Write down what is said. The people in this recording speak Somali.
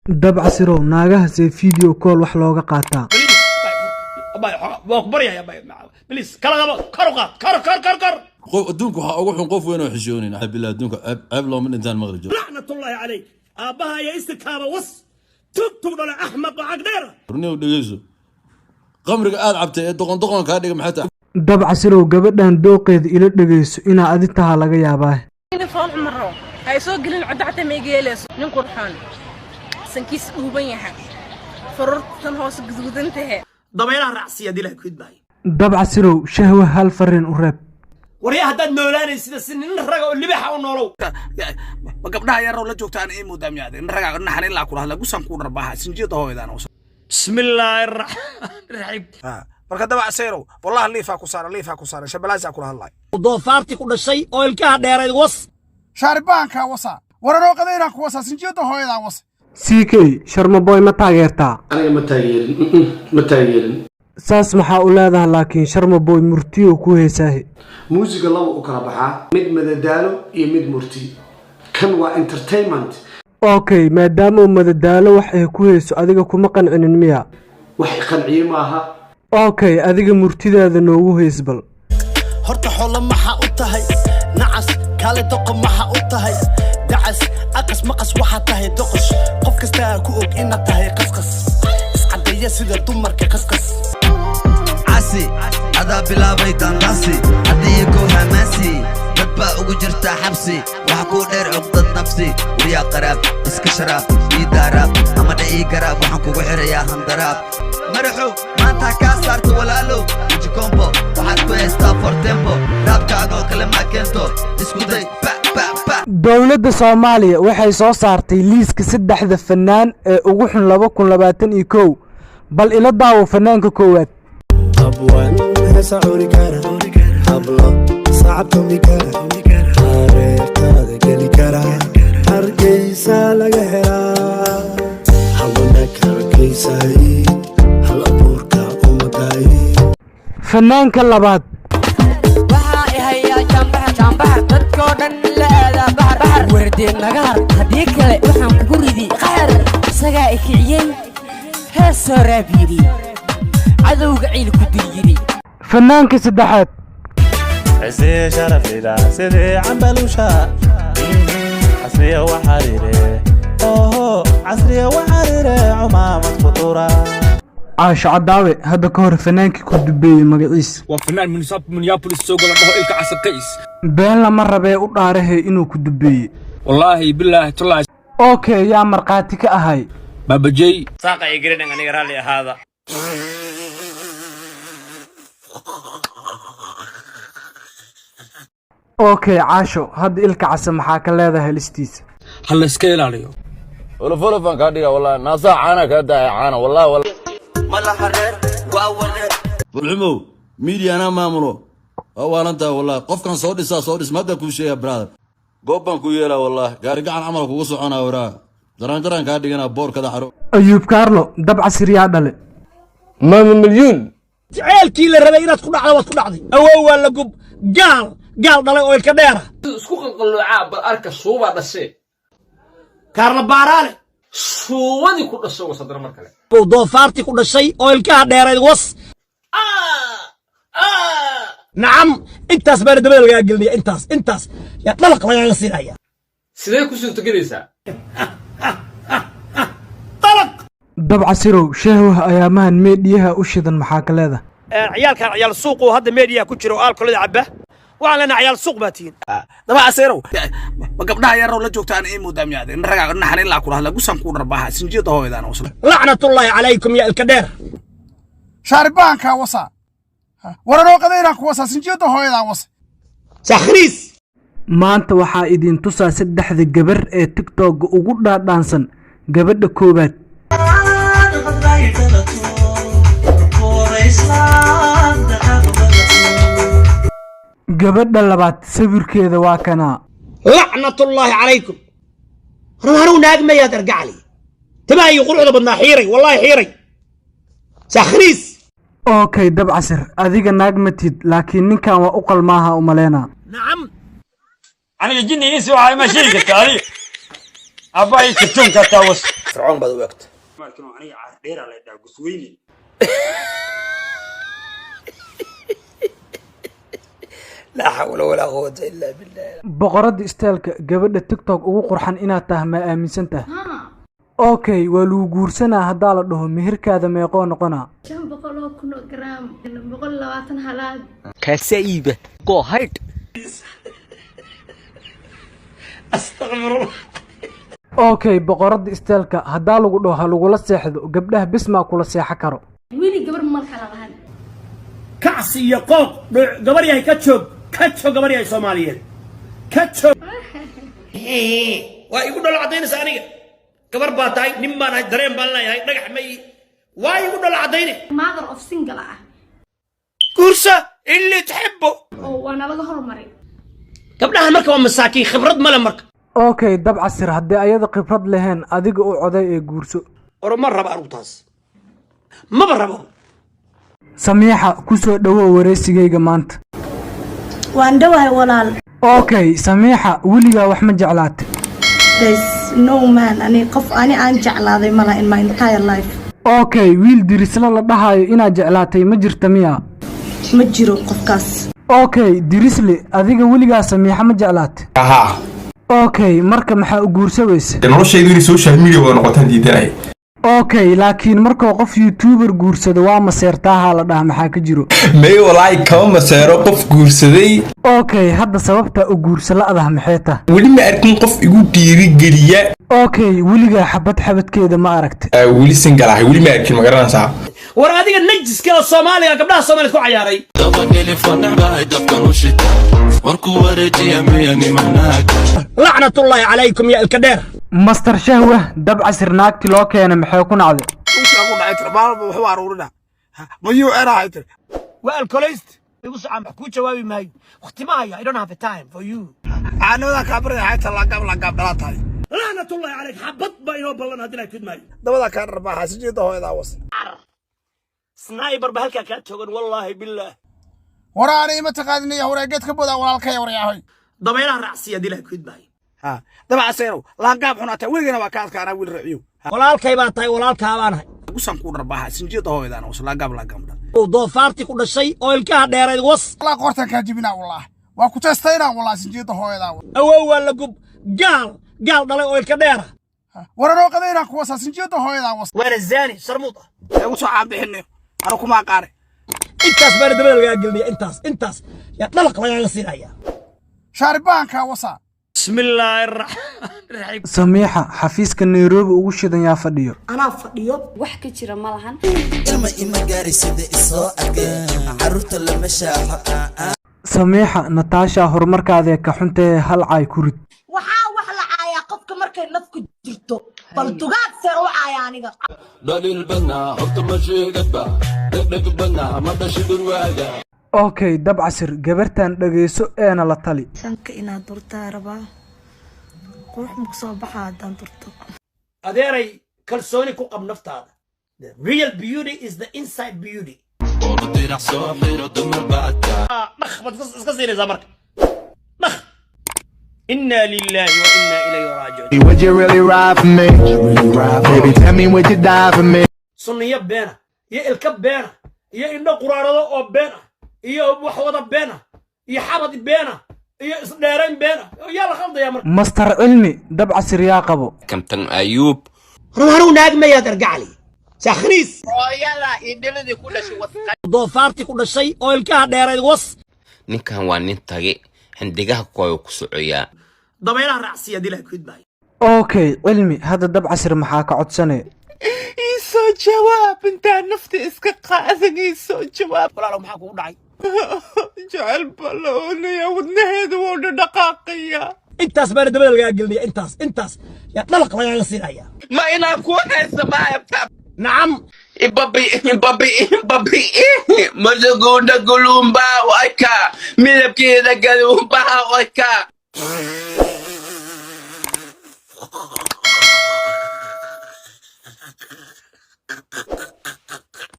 dabca sirow naagahaasee video call wax looga qaataa بليز كلا كر adduunku waxa ugu xun qof weyn oo xishoonin bilaa adduunka ceeb loo min intaan maqli jiro لعنة الله عليك أباها يا استكابة وص تكتب على أحمق وعقديرة runiyow dhegeyso qamriga aad cabtay ee doqon kaa dhiga maxay tahay dabca sirow gabadhan dooqeeda ila dhageyso inaa adi taha laga yaabaa تليفون عمره هاي سوق العدعة ميجيلس ننقر حان سنكيس وبينها فررت تنهوس جذود انتهى ضميرها رأسية دي لها كود باي dabca sirow shahwa hal farin u reeb وريها هداد نولاني سيدا سنين الرقا اللي بيحاو نولو قبلها يا رول جوجتا ان ايمو دام يادين رغا نحرين لا كولا غسان كو درباها سنجيدا هويدان بسم الله الرحمن الرحيم marka daba sayro wallahi liifa ku saara shabalaasa ku hadlay doofaarti ku dhashay oo ilkaha dheereed was shaaribaanka wasa wararo qadayna ku wasa sinjiyada hooyada was CK sharma boy ma taageertaa aniga ma taageerin saas maxaa u leedahay laakiin sharma boy murtiyo ku heesaahe muusiga laba u kala baxaa mid madadaalo iyo mid murti kan waa entertainment okay maadaama madadaalo wax ay ku heeso adiga kuma qancinin miya wax qanciye maaha okay adiga murtidaada noogu heesbal horta xoolo maxa u tahay nacas kale doqo maxa u tahay dacas aqas maqas waxa tahay doqosh qof kasta ku og in tahay qasqas iscadeeya sida dumarka qasqas عسي هذا بلا بيت ناسي هديكو هماسي دبا ugu jirta xabsi waxa ku dheer cugdad nafsi wiya qaraab iska sharaab idarab ama dhii garab waxaan kugu xirayaa handaraab maraxo maanta ka saarto walaalo jikombo waxaad ku heystaa for tempo raabkaaga kale ma keento isku day dawladda Soomaaliya waxay soo saartay liiska saddexda fanaan ee ugu xun 2021 bal ila daawo fanaanka koowaad abwan sauri kara hablo saabto mi kara areertada geli kara hargeysa laga helaa habna kargeysay hal abuurka umaday fanaanka labaad waxa ay hayaa jambaha dadkoo dhan la aada bahar wardeen naga har hadii kale waxaan kugu ridi qaar isaga ay kiciyay heesoo raabiri عدوك عيل كديري فنانك سدحات عسي شرفي سيدي عمبلوشا عسرية وحريري اوه عسرية وحريري عمامة خطورة عاش عداوي هذا كهر فنانك كدبي مقعيس وفنان من صاب من يابوليس سوق الله إلك عسى كيس بين لما ربي وداره إنه كدبي والله بالله طلع اوكي يا مرقاتك اهاي بابا جي ساقا يقرين أن يقرأ لي هذا اوكي عاشو هاد إلك عسى محاك هذا هلستيس هل اسكيل عليه ولا فلفان kaa dhiga wallahi naasa caana ka daay caana wallahi mala hareer waa wareer bulxumo media ana maamulo awaalanta wallahi qofkan soo dhis madda ku sheeya brother gooban ku yeela wallahi gaari gacan amal kugu soconaa waraa daran ka dhigana boorkada xaro ayub karlo dabca siriya dhale ma milyan ceelkii la rabay inaad ku dhacdo waad ku dhacday awoo waa la gub gaal dhalay oo ilka dheera isku qalqalooca bal arka suuba dhashay kaarla baaraale suubadi ku dhashay wasadar mar kale doofaarti ku dhashay oo ilkaha dheereed was nacam intaas baan dabada laga gelnay intaas ya dalaq laga siinaya sidee ku suurto galaysaa dalaq dabca sirow shahwa ayaamahan meediyaha u shidan maxaa ka leedahay ciyaalkan ciyaal suuq oo hadda meediyaha ku jiro alkoolada cabba waxaan leenahay ciyaal suuq baatiin daba sayro gabdhaha yar roo la joogta aan eemo dam yaadeen raga naxareen la ku hadla gusan ku darbaha sinjiyada hooyadaan wasa لعنة الله عليكم يا الكدير shaaribaanka wasa wararo qadayna ku wasa sinjiyada hooyadaan wasa سخريس maanta waxaa idin tusaa saddexda gabar ee TikTok ugu dhaadhaansan gabadha koobaad gabadha labaad sawirkeeda waa kana لعنة الله عليكم هرو ناقمة يا ترجع لي تبعي يقول عضو بدنا حيري والله حيري سخريس اوكي dabca sir adiga naag matid laakiin ninkan waa u qalmaaha u maleena نعم أنا جيني إنسي وعاي ماشي كتاري أباي كتوم كتاوس فرعون بدو وقت ما كانوا عني عهدير على دا قسويني لا حول ولا قوة إلا بالله boqorada isteelka gabadha tiktok ugu qurxan inaad tahay ma aaminsan tahay okay waa lagu guursanaa haddaa la dhaho meherkaada meeqoo noqonaa 500 gram 120 halaad kasaiba go ahead أستغفر الله okay boqorada isteelka haddaa lagu dhaho ha lagula seexdo gabdhaha bis maa kula seexo karo wili gabar ma kala lahan كعسي يقوق قبري هاي كاتشو قبري هاي سوماليين كاتشو ويقول له العدين سانية قبر باتاي نمان هاي درين بالنا هاي نجح مي ويقول له العدين mother of single كورسة اللي تحبه وانا لغا هرمري قبلها المركب مساكين خبرت مال المركب okay dabcasir haddii ayada khibrad lahayn adiga u coday ee guurso مرة بأروتاس ما بربو samiixa ku soo dhawow wareysigayga maanta waan dhawahay walaal okay samiixa weligaa wax ma jeclaatay there's no man ani qof ani aan jeclaaday mala in my entire life okay wiil dirisla la dhahayo inaad jeclaatay ma jirta miya ma jiro qofkaas okay dirisle adiga weligaa samiixa ma jeclaatay aha okay marka maxaa u guursabaysa noloshaydu inay social media wada noqotaan diidanay okay laakiin markoo qof youtuber guursado waa maseertaaha la dhaha maxaa ka jiro may walaay kama maseero qof guursaday okay hadda sababta u guursala'dah maxay tahay weli ma arkin qof igu dhiirigeliya okay weligaa xabadkeeda ma aragtay weli single ahay weli ma arkin ma garanaysaa war adiga najiskeeda Soomaaliga gabdhaha Soomaaliyeed ku ciyaaray لعنة الله عليكم يا الكدير master shahwa dabcasir naagti loo keenay maxay ku nacday والكوليست يقول سعام حكو جوابي ماي وقت ما هي I don't have time for you أنا ذا كبر حياة الله قبل دلاتها لعنة الله عليك حبط بينه وبلنا هدينا كد ماي dabada ka rabaa xasijida hooyada was سنايبر بهلكا كانت تقول والله بالله waraani ma taqaadinaya wareegad ka boda walaalkay waryahay ضميرها رأسية دي لها كد ماي ha daba aseero la qaab xunata weligana waa ka adkaana wiil raciyo walaalkay baa tahay walaalkaa baan ahay usan ku dharbaha xasijida hooyada was la qaab la gamda doofaartii ku dhashay oo ilkaha dheerayd was la qortan ka jibina wallaah waa ku teestayna wallaah xasijida hooyada awow waa la gub gaal dhalay oo ilka dheera warano qadayna ku wasa xasijida hooyada was waana zaani sharmuuda ugu soo caabixinay ana kuma qaare intaas baan dabada laga gelnay intaas ya dalaq laga siinaya shaaribaanka wasa بسم الله الرحمن الرحيم samiixa xafiiska nairobi ugu shidan yaa fadhiyo anaa fadhiyo wax ka jira ma lahan ima gaari sida isoo arkay caruurta lama shaaxo samiixa nataasha horumarkaada ka xuntee hal caay ku rid waxaa wax la caayaa qofka markay nafku jirto bal dugaag see u caaya aniga دليل بنا حط مشي قدبا دق بنا ما دشي بالواجع okay dabcasir gabartan dhageyso eena la tali sanka inaad durtaa rabaa qurux ma soo baxaa haddaan durto adeeray kalsooni ku qab naftaada the real beauty is the inside beauty ودي راح صاحي ردم بعدها نخ iska siinaysaa marka nakh inna lillahi wa inna ilayhi raaji'un Would you really ride for me? Baby, tell me would you die for me? sunniya beena iyo ilka beena iyo indho quraarado oo beena iyo wax wada beena iyo xabad beena iyo isdheerayn beena yaa la khaldaya marka master cilmi dabcasir yaa qabo كابتن ايوب runharu naagma yaad argacali sakhriis hooyada indhaladii ku dhashay wasqa doofaartii ku dhashay oo ilkaha dheerayd was ninkan waa nin tage xindigaha kooyo ku socoyaa dabaylaha raacsiya dilaa kudbay okay cilmi hadda dabcasir maxaa ka codsanay soo jawaab intaa nafta iska qaadagayso jawaab walaalow maxaa kugu dhacay jecel baloonaya wadnaheedu wuu dhaqaaqaya intaas baana dabada lagaa gelinaya intaas yaa dhalaq lagaaga siinaya ma inaan ku haysa maayabta nacam ibabi masagunda gulumba wayka midabkeeda galumba wayka